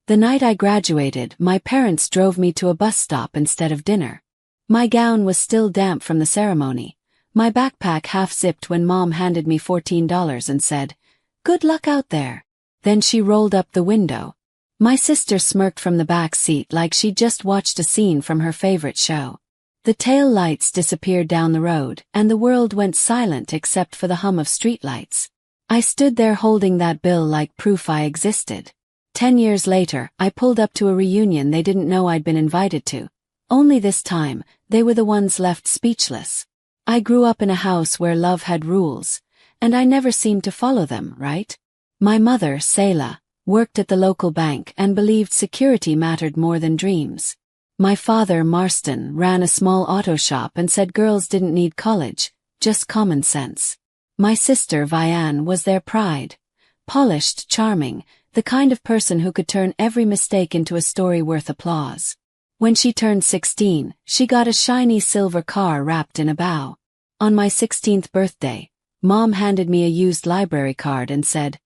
The night I graduated, my parents drove me to a bus stop instead of dinner. My gown was still damp from the ceremony, my backpack half-zipped when Mom handed me $14 and said, "Good luck out there." Then she rolled up the window. My sister smirked from the back seat like she'd just watched a scene from her favorite show. The tail lights disappeared down the road, and the world went silent except for the hum of streetlights. I stood there holding that bill like proof I existed. 10 years later, I pulled up to a reunion they didn't know I'd been invited to. Only this time, they were the ones left speechless. I grew up in a house where love had rules, and I never seemed to follow them, right? My mother, Selah, worked at the local bank and believed security mattered more than dreams. My father, Marston, ran a small auto shop and said girls didn't need college, just common sense. My sister, Vianne, was their pride. Polished, charming, the kind of person who could turn every mistake into a story worth applause. When she turned 16, she got a shiny silver car wrapped in a bow. On my 16th birthday, Mom handed me a used library card and said,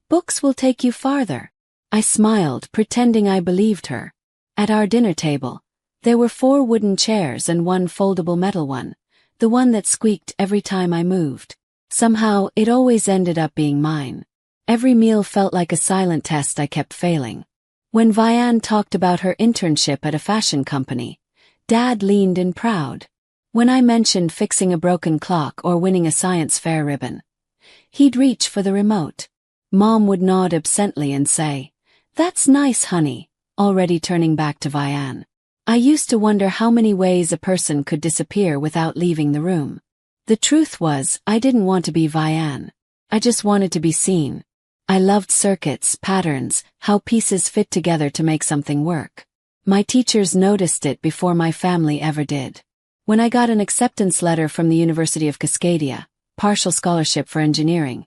"Books will take you farther." I smiled, pretending I believed her. At our dinner table, there were 4 wooden chairs and 1 foldable metal one, the one that squeaked every time I moved. Somehow, it always ended up being mine. Every meal felt like a silent test I kept failing. When Vianne talked about her internship at a fashion company, Dad leaned in proud. When I mentioned fixing a broken clock or winning a science fair ribbon, he'd reach for the remote. Mom would nod absently and say, "That's nice, honey," already turning back to Vianne. I used to wonder how many ways a person could disappear without leaving the room. The truth was, I didn't want to be Vianne. I just wanted to be seen. I loved circuits, patterns, how pieces fit together to make something work. My teachers noticed it before my family ever did. When I got an acceptance letter from the University of Cascadia, partial scholarship for engineering,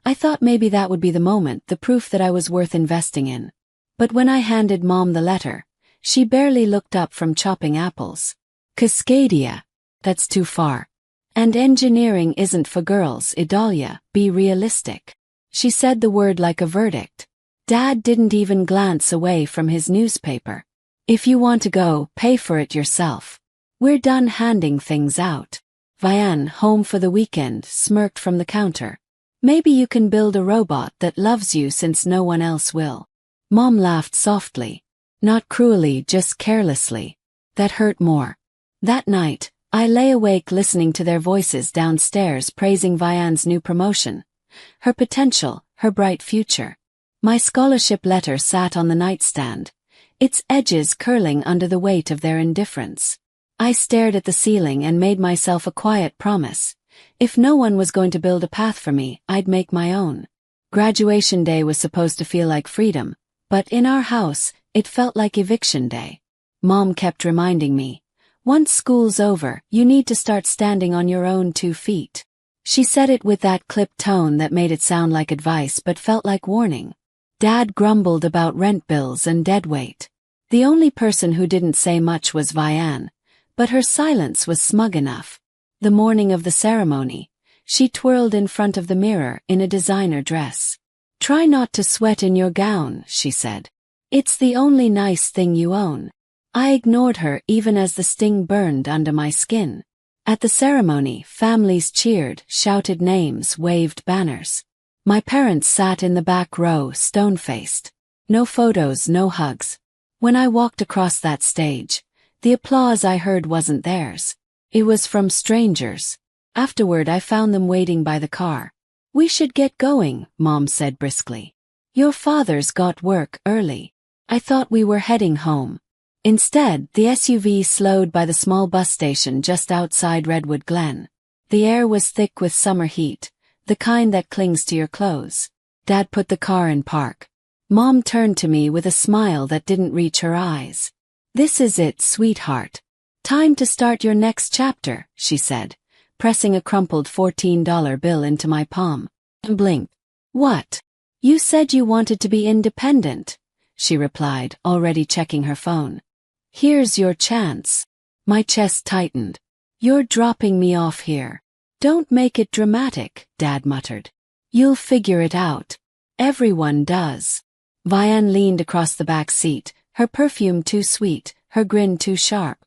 I thought maybe that would be the moment, the proof that I was worth investing in. But when I handed Mom the letter, she barely looked up from chopping apples. "Cascadia? That's too far. And engineering isn't for girls, Idalia, be realistic." She said the word like a verdict. Dad didn't even glance away from his newspaper. "If you want to go, pay for it yourself. We're done handing things out." Vianne, home for the weekend, smirked from the counter. "Maybe you can build a robot that loves you since no one else will." Mom laughed softly. Not cruelly, just carelessly. That hurt more. That night, I lay awake listening to their voices downstairs praising Vianne's new promotion, her potential, her bright future. My scholarship letter sat on the nightstand, its edges curling under the weight of their indifference. I stared at the ceiling and made myself a quiet promise. If no one was going to build a path for me, I'd make my own. Graduation day was supposed to feel like freedom, but in our house, it felt like eviction day. Mom kept reminding me, "Once school's over, you need to start standing on your own 2 feet." She said it with that clipped tone that made it sound like advice but felt like warning. Dad grumbled about rent bills and deadweight. The only person who didn't say much was Vianne, but her silence was smug enough. The morning of the ceremony, she twirled in front of the mirror in a designer dress. "Try not to sweat in your gown," she said. "It's the only nice thing you own." I ignored her even as the sting burned under my skin. At the ceremony, families cheered, shouted names, waved banners. My parents sat in the back row, stone-faced. No photos, no hugs. When I walked across that stage, the applause I heard wasn't theirs. It was from strangers. Afterward, I found them waiting by the car. "We should get going," Mom said briskly. "Your father's got work early." I thought we were heading home. Instead, the SUV slowed by the small bus station just outside Redwood Glen. The air was thick with summer heat, the kind that clings to your clothes. Dad put the car in park. Mom turned to me with a smile that didn't reach her eyes. "This is it, sweetheart. Time to start your next chapter," she said, pressing a crumpled $14 bill into my palm. I blinked. "What? You said you wanted to be independent," she replied, already checking her phone. "Here's your chance." My chest tightened. "You're dropping me off here." "Don't make it dramatic," Dad muttered. "You'll figure it out. Everyone does." Vianne leaned across the back seat, her perfume too sweet, her grin too sharp.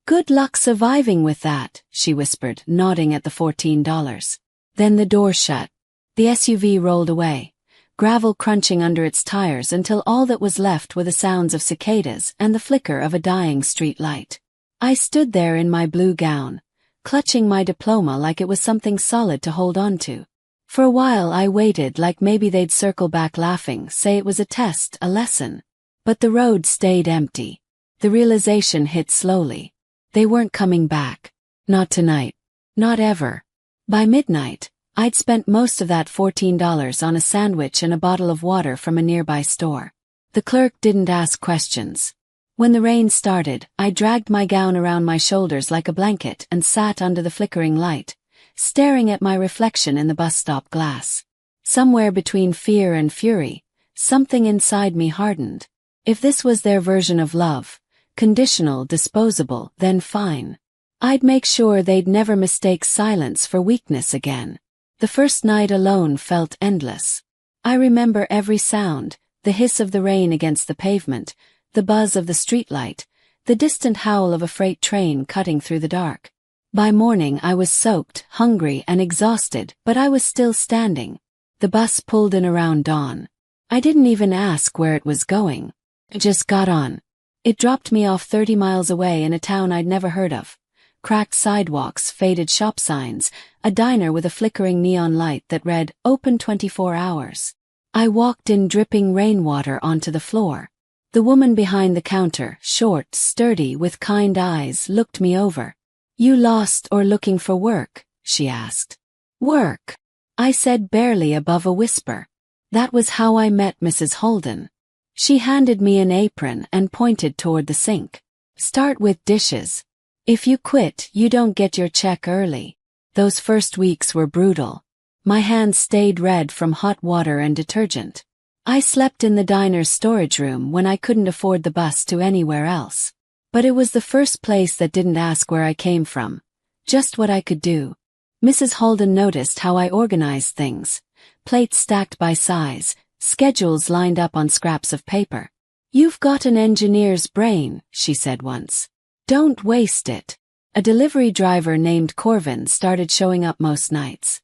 "Good luck surviving with that," she whispered, nodding at the $14. Then the door shut. The SUV rolled away, gravel crunching under its tires until all that was left were the sounds of cicadas and the flicker of a dying street light. I stood there in my blue gown, clutching my diploma like it was something solid to hold on to. For a while I waited, like maybe they'd circle back laughing, say it was a test, a lesson. But the road stayed empty. The realization hit slowly. They weren't coming back. Not tonight. Not ever. By midnight, I'd spent most of that $14 on a sandwich and a bottle of water from a nearby store. The clerk didn't ask questions. When the rain started, I dragged my gown around my shoulders like a blanket and sat under the flickering light, staring at my reflection in the bus stop glass. Somewhere between fear and fury, something inside me hardened. If this was their version of love, conditional, disposable, then fine. I'd make sure they'd never mistake silence for weakness again. The first night alone felt endless. I remember every sound, the hiss of the rain against the pavement, the buzz of the streetlight, the distant howl of a freight train cutting through the dark. By morning I was soaked, hungry, and exhausted, but I was still standing. The bus pulled in around dawn. I didn't even ask where it was going. It just got on. It dropped me off 30 miles away in a town I'd never heard of. Cracked sidewalks, faded shop signs, a diner with a flickering neon light that read, "Open 24 hours." I walked in dripping rainwater onto the floor. The woman behind the counter, short, sturdy, with kind eyes, looked me over. "You lost or looking for work?" she asked. "Work," I said, barely above a whisper. That was how I met Mrs. Holden. She handed me an apron and pointed toward the sink. "Start with dishes. If you quit, you don't get your check early." Those first weeks were brutal. My hands stayed red from hot water and detergent. I slept in the diner's storage room when I couldn't afford the bus to anywhere else. But it was the first place that didn't ask where I came from, just what I could do. Mrs. Holden noticed how I organized things. Plates stacked by size, schedules lined up on scraps of paper. "You've got an engineer's brain," she said once. "Don't waste it." A delivery driver named Corvin started showing up most nights.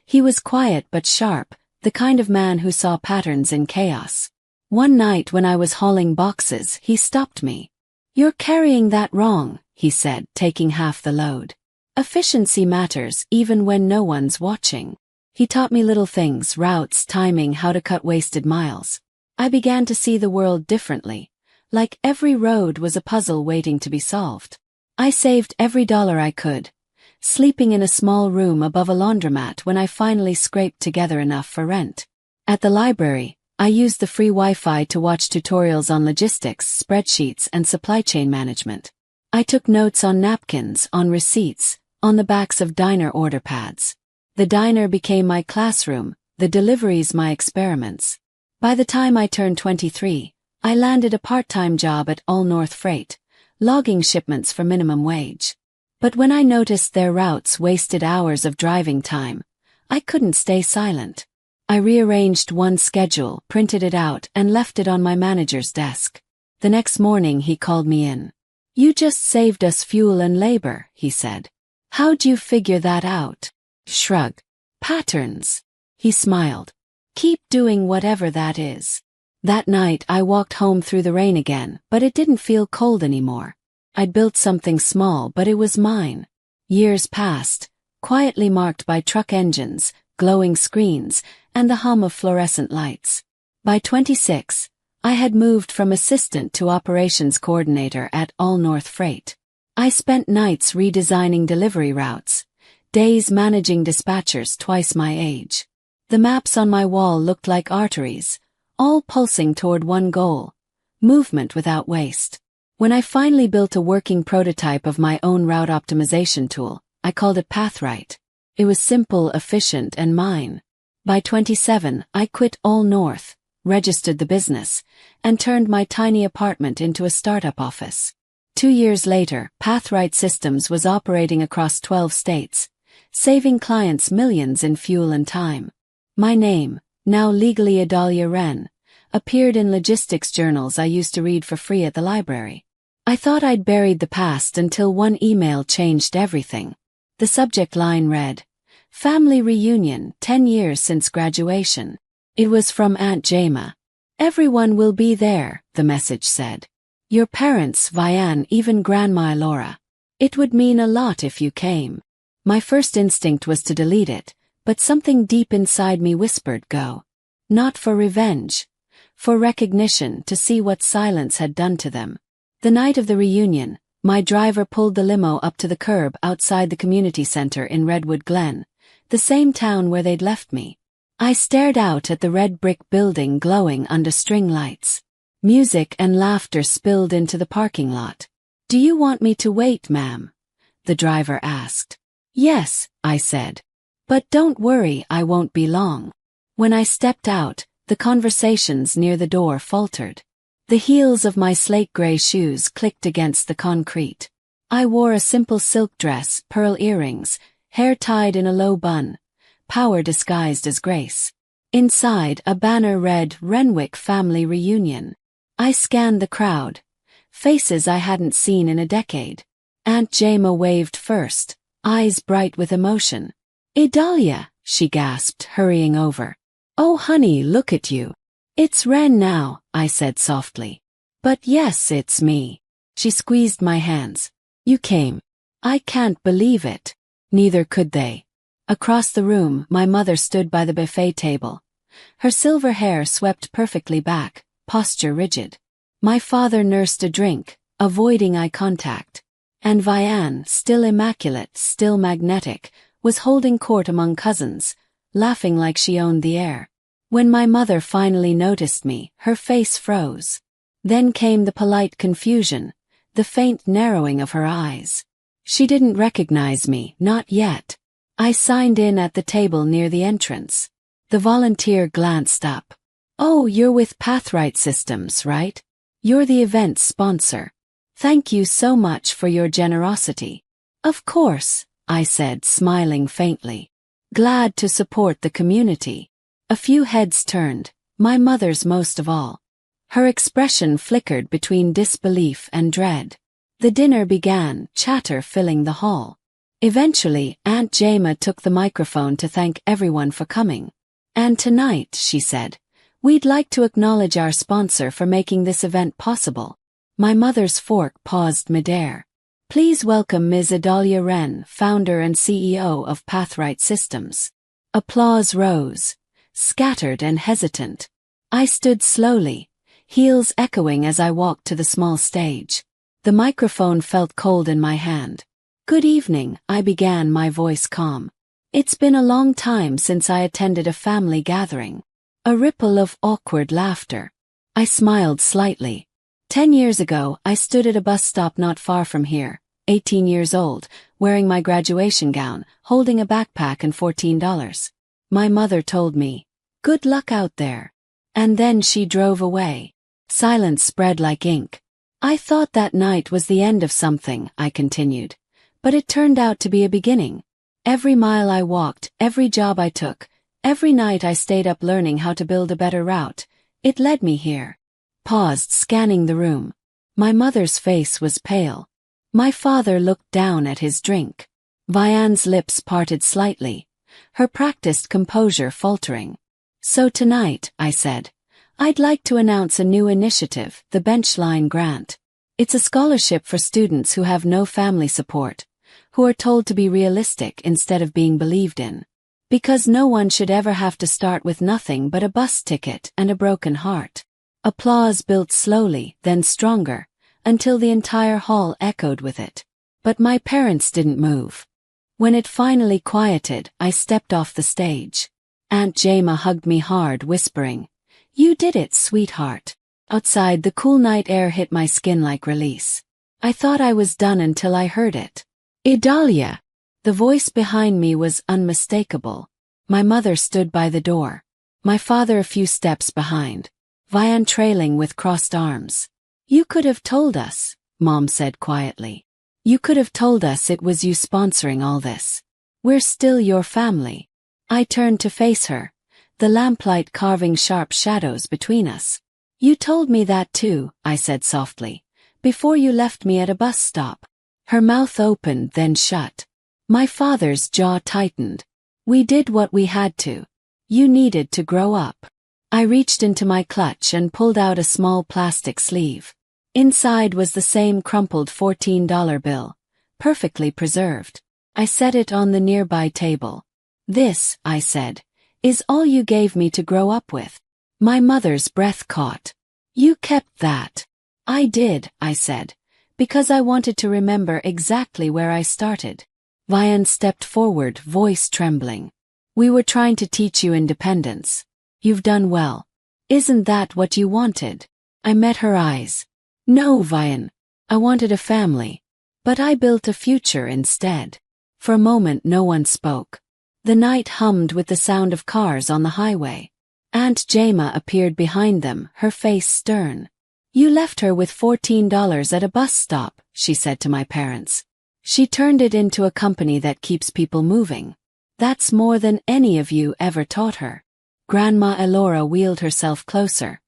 He was quiet but sharp, the kind of man who saw patterns in chaos. One night when I was hauling boxes, he stopped me. "You're carrying that wrong," he said, taking half the load. "Efficiency matters even when no one's watching." He taught me little things, routes, timing, how to cut wasted miles. I began to see the world differently, like every road was a puzzle waiting to be solved. I saved every dollar I could, sleeping in a small room above a laundromat when I finally scraped together enough for rent. At the library, I used the free Wi-Fi to watch tutorials on logistics, spreadsheets, and supply chain management. I took notes on napkins, on receipts, on the backs of diner order pads. The diner became my classroom, the deliveries my experiments. By the time I turned 23, I landed a part-time job at All North Freight, logging shipments for minimum wage. But when I noticed their routes wasted hours of driving time, I couldn't stay silent. I rearranged one schedule, printed it out, and left it on my manager's desk. The next morning he called me in. "You just saved us fuel and labor," he said. "How'd you figure that out?" Shrug. "Patterns." He smiled. "Keep doing whatever that is." That night I walked home through the rain again, but it didn't feel cold anymore. I'd built something small, but it was mine. Years passed, quietly marked by truck engines, glowing screens, and the hum of fluorescent lights. By 26, I had moved from assistant to operations coordinator at All North Freight. I spent nights redesigning delivery routes, days managing dispatchers twice my age. The maps on my wall looked like arteries, all pulsing toward one goal: movement without waste. When I finally built a working prototype of my own route optimization tool, I called it PathRight. It was simple, efficient, and mine. By 27, I quit All North, registered the business, and turned my tiny apartment into a startup office. 2 years later, PathRight Systems was operating across 12 states, saving clients millions in fuel and time. My name, now legally Adalia Wren, appeared in logistics journals I used to read for free at the library. I thought I'd buried the past until one email changed everything. The subject line read, "Family reunion, 10 years since graduation." It was from Aunt Jema. "Everyone will be there," the message said. "Your parents, Vian, even Grandma Laura. It would mean a lot if you came." My first instinct was to delete it, but something deep inside me whispered go. Not for revenge. For recognition, to see what silence had done to them. The night of the reunion, my driver pulled the limo up to the curb outside the community center in Redwood Glen, the same town where they'd left me. I stared out at the red brick building glowing under string lights. Music and laughter spilled into the parking lot. "Do you want me to wait, ma'am?" the driver asked. "Yes," I said. "But don't worry, I won't be long." When I stepped out, the conversations near the door faltered. The heels of my slate gray shoes clicked against the concrete. I wore a simple silk dress, pearl earrings, hair tied in a low bun, power disguised as grace. Inside, a banner read, "Renwick Family Reunion." I scanned the crowd. Faces I hadn't seen in a decade. Aunt Jema waved first, eyes bright with emotion. "Idalia," she gasped, hurrying over. "Oh honey, look at you." "It's Ren now," I said softly. "But yes, it's me." She squeezed my hands. "You came." I can't believe it. Neither could they. Across the room, my mother stood by the buffet table. Her silver hair swept perfectly back, posture rigid. My father nursed a drink, avoiding eye contact. And Vian, still immaculate, still magnetic, was holding court among cousins, laughing like she owned the air. When my mother finally noticed me, her face froze. Then came the polite confusion, the faint narrowing of her eyes. She didn't recognize me, not yet. I signed in at the table near the entrance. The volunteer glanced up. "Oh, you're with Pathright Systems, right? You're the event's sponsor. Thank you so much for your generosity." "Of course," I said, smiling faintly. "Glad to support the community." A few heads turned, my mother's most of all. Her expression flickered between disbelief and dread. The dinner began, chatter filling the hall. Eventually, Aunt Jema took the microphone to thank everyone for coming. "And tonight," she said, "we'd like to acknowledge our sponsor for making this event possible." My mother's fork paused midair. "Please welcome Ms. Idalia Wren, founder and CEO of Pathright Systems." Applause rose. Scattered and hesitant. I stood slowly, heels echoing as I walked to the small stage. The microphone felt cold in my hand. "Good evening," I began, my voice calm. "It's been a long time since I attended a family gathering." A ripple of awkward laughter. I smiled slightly. 10 years ago, I stood at a bus stop not far from here, 18 years old, wearing my graduation gown, holding a backpack and $14. My mother told me, "Good luck out there." And then she drove away. Silence spread like ink. I thought that night was the end of something, I continued. But it turned out to be a beginning. Every mile I walked, every job I took, every night I stayed up learning how to build a better route, it led me here. Paused, scanning the room. My mother's face was pale. My father looked down at his drink. Vian's lips parted slightly, her practiced composure faltering. "So tonight," I said, "I'd like to announce a new initiative, the Benchline Grant. It's a scholarship for students who have no family support, who are told to be realistic instead of being believed in. Because no one should ever have to start with nothing but a bus ticket and a broken heart." Applause built slowly, then stronger, until the entire hall echoed with it. But my parents didn't move. When it finally quieted, I stepped off the stage. Aunt Jema hugged me hard, whispering, "You did it, sweetheart." Outside, the cool night air hit my skin like release. I thought I was done until I heard it. "Idalia!" The voice behind me was unmistakable. My mother stood by the door. My father a few steps behind. Vian trailing with crossed arms. "You could have told us," Mom said quietly. "You could have told us it was you sponsoring all this. We're still your family." I turned to face her. the lamplight carving sharp shadows between us. You told me that too, I said softly, before you left me at a bus stop. Her mouth opened, then shut. My father's jaw tightened. We did what we had to. You needed to grow up. I reached into my clutch and pulled out a small plastic sleeve. Inside was the same crumpled $14 bill, perfectly preserved. I set it on the nearby table. This, I said, is all you gave me to grow up with. My mother's breath caught. You kept that. I did, I said, because I wanted to remember exactly where I started. Vian stepped forward, voice trembling. We were trying to teach you independence. You've done well. Isn't that what you wanted? I met her eyes. No, Vian. I wanted a family. But I built a future instead. For a moment no one spoke. The night hummed with the sound of cars on the highway. Aunt Jema appeared behind them, her face stern. You left her with $14 at a bus stop, she said to my parents. She turned it into a company that keeps people moving. That's more than any of you ever taught her. Grandma Elora wheeled herself closer,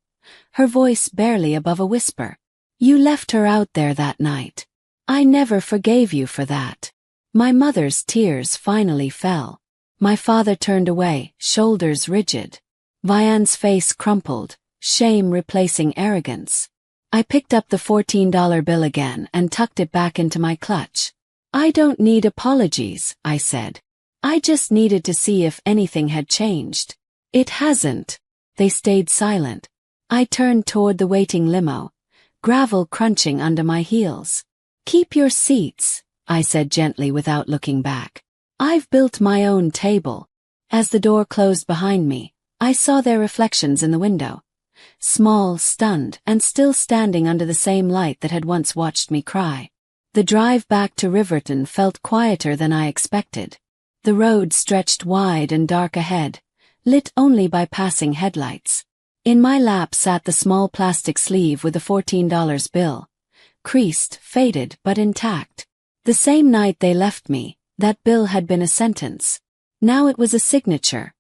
her voice barely above a whisper. You left her out there that night. I never forgave you for that. My mother's tears finally fell. My father turned away, shoulders rigid. Vian's face crumpled, shame replacing arrogance. I picked up the $14 bill again and tucked it back into my clutch. I don't need apologies, I said. I just needed to see if anything had changed. It hasn't. They stayed silent. I turned toward the waiting limo, gravel crunching under my heels. Keep your seats, I said gently without looking back. I've built my own table. As the door closed behind me, I saw their reflections in the window. Small, stunned, and still standing under the same light that had once watched me cry. The drive back to Riverton felt quieter than I expected. The road stretched wide and dark ahead, lit only by passing headlights. In my lap sat the small plastic sleeve with the $14 bill. Creased, faded, but intact. The same night they left me, that bill had been a sentence. Now it was a signature,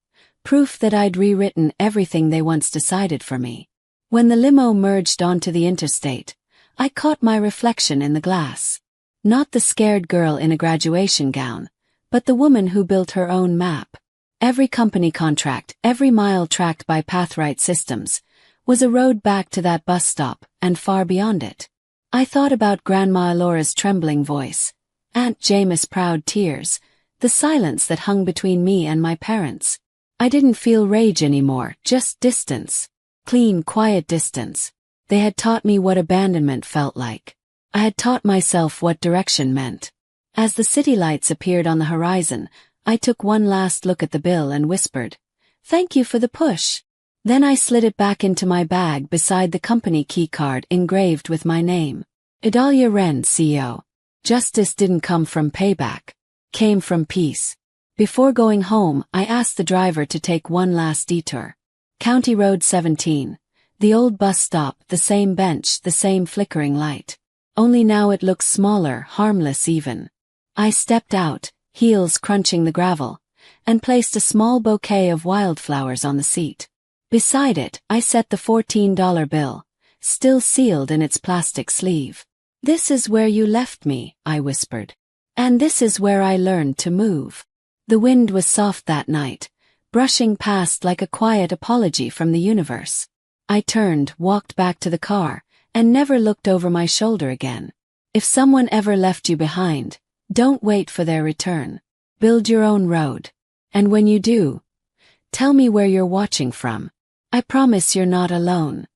proof that I'd rewritten everything they once decided for me. When the limo merged onto the interstate, I caught my reflection in the glass. Not the scared girl in a graduation gown, but the woman who built her own map. Every company contract, every mile tracked by Pathright Systems, was a road back to that bus stop and far beyond it. I thought about Grandma Elora's trembling voice, Aunt Jema's proud tears, the silence that hung between me and my parents. I didn't feel rage anymore, just distance. Clean, quiet distance. They had taught me what abandonment felt like. I had taught myself what direction meant. As the city lights appeared on the horizon, I took one last look at the bill and whispered, "Thank you for the push." Then I slid it back into my bag beside the company keycard engraved with my name. Idalia Wren, CEO. Justice didn't come from payback. Came from peace. Before going home, I asked the driver to take one last detour. County Road 17. The old bus stop, the same bench, the same flickering light. Only now it looks smaller, harmless even. I stepped out, heels crunching the gravel, and placed a small bouquet of wildflowers on the seat. Beside it, I set the $14 bill, still sealed in its plastic sleeve. "This is where you left me," I whispered. "And this is where I learned to move." The wind was soft that night, brushing past like a quiet apology from the universe. I turned, walked back to the car, and never looked over my shoulder again. If someone ever left you behind, don't wait for their return. Build your own road. And when you do, tell me where you're watching from. I promise you're not alone.